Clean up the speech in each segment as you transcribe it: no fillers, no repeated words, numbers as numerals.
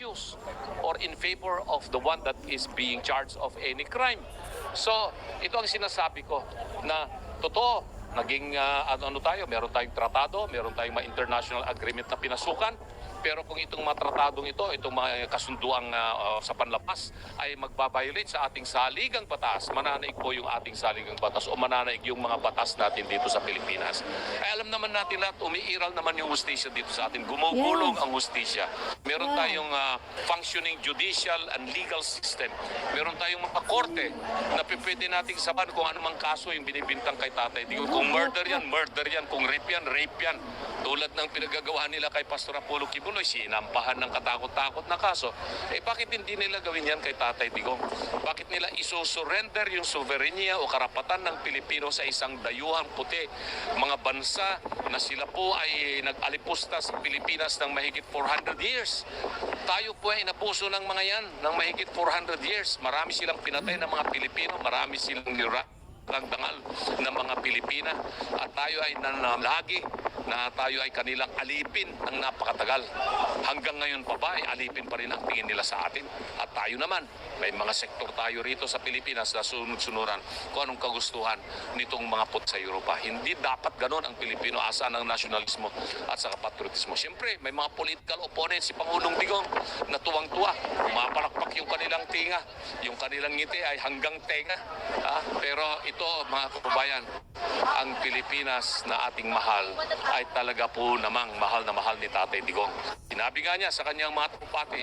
accused or in favor of the one that is being charged of any crime. So, ito ang sinasabi ko na totoo, naging meron tayong tratado, meron tayong mga international agreement na pinasukan, pero kung itong mga tratadong ito, itong mga kasunduang sa panlapas ay magbabiolate sa ating saligang batas, mananaig po yung ating saligang batas o mananaig yung mga batas natin dito sa Pilipinas. Ay alam naman natin lahat, umiiral naman yung hustisya dito sa atin, gumugulong ang hustisya. Meron tayong functioning judicial and legal system. Meron tayong mga korte na pwede nating saban kung anumang kaso yung binibintang kay Tatay Digong. Kung murder yan, murder yan. Kung rape yan, rape yan. Tulad ng pinagagawa nila kay Pastor Apollo Kibuloy, sinampahan ng katakot-takot na kaso. Eh bakit hindi nila gawin yan kay Tatay Digong? Bakit nila isusurrender yung soberenya o karapatan ng Pilipino sa isang dayuhang puti? Mga bansa na sila po ay nag-alipusta sa Pilipinas ng mahigit 400 years. Tayo po ay inapuso ng mga yan ng mahigit 400 years. Marami silang pinatay ng mga Pilipino, marami silang dangal ng mga Pilipina at tayo ay nanalagi na tayo ay kanilang alipin ng napakatagal. Hanggang ngayon pa ba ay alipin pa rin ang tingin nila sa atin? At tayo naman, may mga sektor tayo rito sa Pilipinas na sunod-sunuran kung anong kagustuhan nitong mga put sa Europa. Hindi dapat ganon ang Pilipino, asa ng nasyonalismo at sa patriotismo. Siyempre, may mga political opponents, si Pangulong Digong na tuwang-tuwa, mapalakpak yung kanilang tinga, yung kanilang ngiti ay hanggang tenga. Pero ito mga kababayan, ang Pilipinas na ating mahal ay talaga po namang mahal na mahal ni Tatay Digong. Sinabi nga niya sa kanyang mga tupati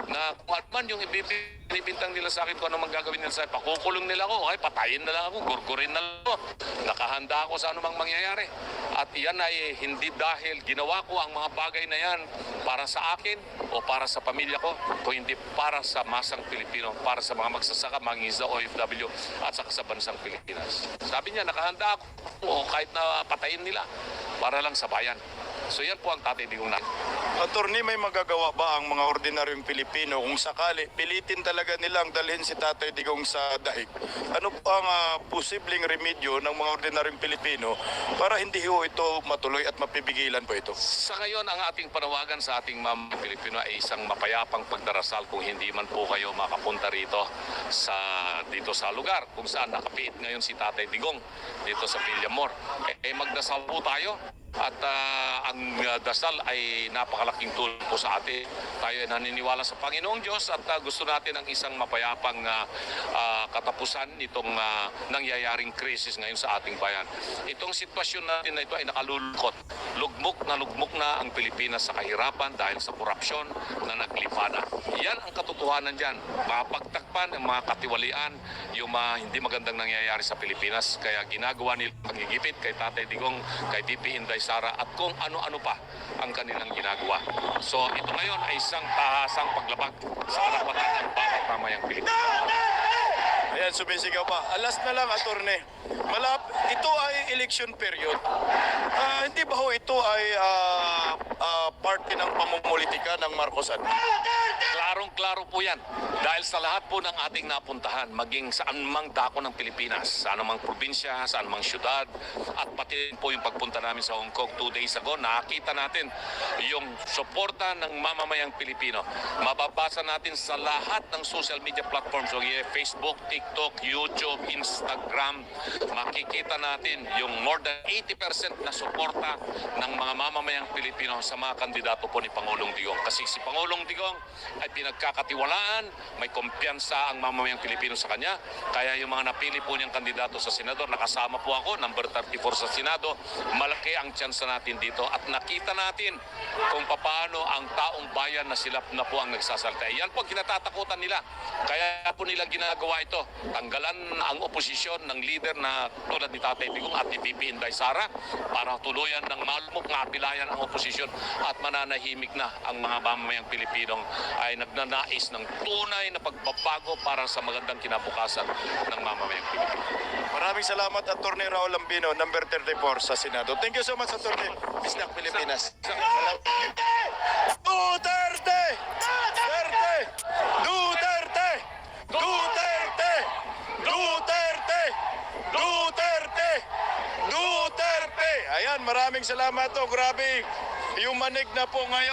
na kung at man yung ibibintang nila sa akin kung ano mang gagawin nila sa akin, pakukulong nila ako, ay patayin na lang ako, gurgurin na lang ako. Nakahanda ako sa anumang mangyayari. At yan ay hindi dahil ginawa ko ang mga bagay na yan para sa akin o para sa pamilya ko, kung hindi para sa masang Pilipino, para sa mga magsasaka, mga isda OFW at sa bansang Pilipinas. Sabi niya, nakahanda ako o kahit na patayin nila para lang sa bayan. So yan po ang Tatay Digong natin. Attorney, may magagawa ba ang mga ordinaryong Pilipino kung sakali pilitin talaga nilang dalhin si Tatay Digong sa daig? Ano po ang posibleng remedyo ng mga ordinaryong Pilipino para hindi ho ito matuloy at mapipigilan po ito? Sa ngayon, ang ating panawagan sa ating mga Pilipino ay isang mapayapang pagdarasal kung hindi man po kayo makapunta rito dito sa lugar kung saan nakapiit ngayon si Tatay Digong dito sa Villamor. Magdasal po tayo. At ang dasal ay napakalaking tulong po sa atin. Tayo ay naniniwala sa Panginoong Diyos at gusto natin ang isang mapayapang katapusan nitong nangyayaring krisis ngayon sa ating bayan. Itong sitwasyon natin na ito ay nakalulukot. Lugmok na ang Pilipinas sa kahirapan dahil sa korupsyon na naglipana. Yan ang katotohanan dyan. Mapagtakpan ang mga katiwalian, yung mga hindi magandang nangyayari sa Pilipinas. Kaya ginagawa nila pagigipit kay Tatay Digong, kay DP Inday Sara at kung ano-ano pa ang kanilang ginagawa. So ito ngayon ay isang tahasang paglabag sa karapatan ng bawat mamayang Pilipino. Ayan, sumisigaw pa. Alas na lang, Attorney. Ito ay election period. Hindi ba ho ito ay parte ng pamumulitika ng Marcos administration? Klarong-klaro po yan. Dahil sa lahat po ng ating napuntahan, maging saan mang dako ng Pilipinas, saan mang probinsya, saan mang syudad, at pati po yung pagpunta namin sa Hong Kong 2 days ago, nakita natin yung suporta ng mamamayang Pilipino. Mababasa natin sa lahat ng social media platforms, so Facebook, TikTok, YouTube, Instagram, makikita natin yung more than 80% na suporta ng mga mamamayang Pilipino sa mga kandidato po ni Pangulong Digong. Kasi si Pangulong Digong ay pinagkakatiwalaan, may kumpiyansa ang mamamayang Pilipino sa kanya. Kaya yung mga napili po niyang kandidato sa Senador, nakasama po ako, number 34 sa Senado, malaki ang tsansa natin dito. At nakita natin kung paano ang taong bayan na sila na po ang nagsasalta. Yan po kinatatakutan nila. Kaya po nila ginagawa ito. Tanggalan ang oposisyon ng leader na tulad ni Tatay Digong at ni VP Inday Sara para tuluyan ng malumok na apilayan ang oposisyon at mananahimik na ang mga mamamayang Pilipinong ay nagnanais ng tunay na pagbabago para sa magandang kinabukasan ng mamamayang Pilipino. Maraming salamat, Attorney Raul Lambino, number 34 sa Senado. Thank you so much, Attorney. Bisnak Pilipinas. Duterte! Duterte! Duterte! Duterte! Duterte! Duterte! Duterte! Ayan, maraming salamat. Grabe, yung manig na po ngayon.